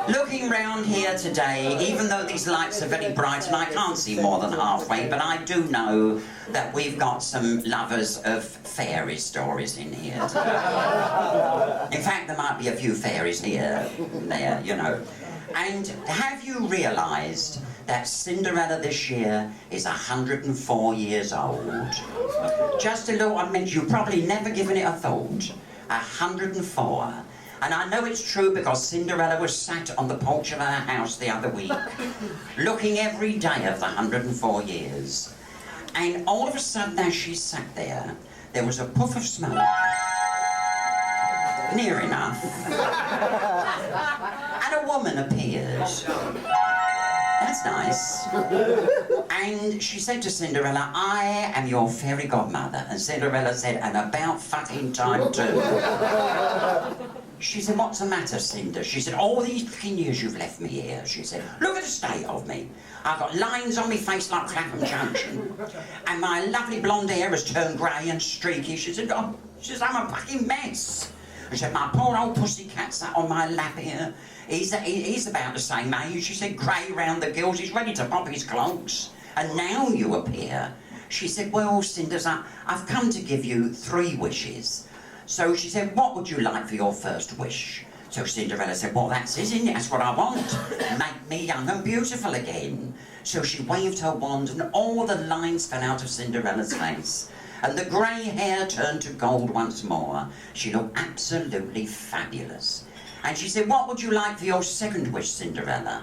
Looking round here today, even though these lights are very bright and I can't see more than halfway, but I do know that we've got some lovers of fairy stories in here today. In fact, there might be a few fairies here and there, you know. And have you realised that Cinderella this year is 104 years old? Just a little, I mean, you've probably never given it a thought. 104. And I know it's true because Cinderella was sat on the porch of her house the other week, looking every day of the 104 years. And all of a sudden, as she sat there, there was a puff of smoke. Near enough. And a woman appeared. That's nice. And she said to Cinderella, "I am your fairy godmother." And Cinderella said, "And about fucking time too." She said, "What's the matter, Cinder?" She said, "All these fucking years you've left me here." She said, "Look at the state of me. I've got lines on my face like Clapham Junction. And my lovely blonde hair has turned grey and streaky." She said, "Oh," she said, "I'm a fucking mess." And she said, "My poor old pussycat sat on my lap here. He's about the same age." She said, "Grey round the gills, he's ready to pop his clogs. And now you appear." She said, "Well, Cinders, I've come to give you 3 wishes." So she said, "What would you like for your first wish?" So Cinderella said, "Well, that's it, isn't it? That's what I want. Make me young and beautiful again." So she waved her wand and all the lines fell out of Cinderella's face. And the grey hair turned to gold once more. She looked absolutely fabulous. And she said, "What would you like for your second wish, Cinderella?"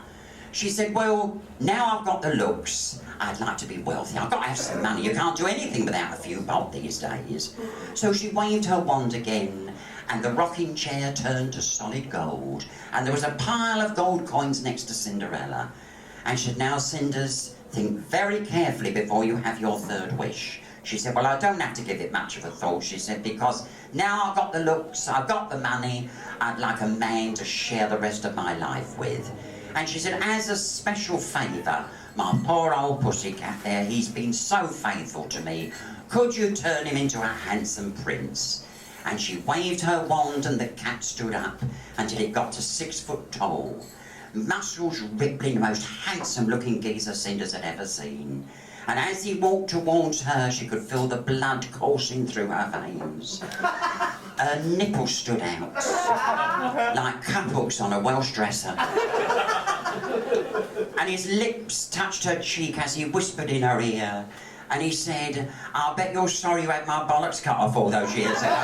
She said, "Well, now I've got the looks, I'd like to be wealthy. I've got to have some money. You can't do anything without a few bob these days." So she waved her wand again, and the rocking chair turned to solid gold, and there was a pile of gold coins next to Cinderella. And she said, "Now, Cinders, think very carefully before you have your third wish." She said, "Well, I don't have to give it much of a thought," she said, "because now I've got the looks, I've got the money, I'd like a man to share the rest of my life with." And she said, "As a special favour, my poor old pussycat there, he's been so faithful to me. Could you turn him into a handsome prince?" And she waved her wand and the cat stood up until it got to 6 foot tall. Muscles rippling, the most handsome looking geezer Cinders had ever seen. And as he walked towards her, she could feel the blood coursing through her veins. Her nipples stood out like cup hooks on a Welsh dresser. And his lips touched her cheek as he whispered in her ear. And he said, "I'll bet you're sorry you had my bollocks cut off all those years ago."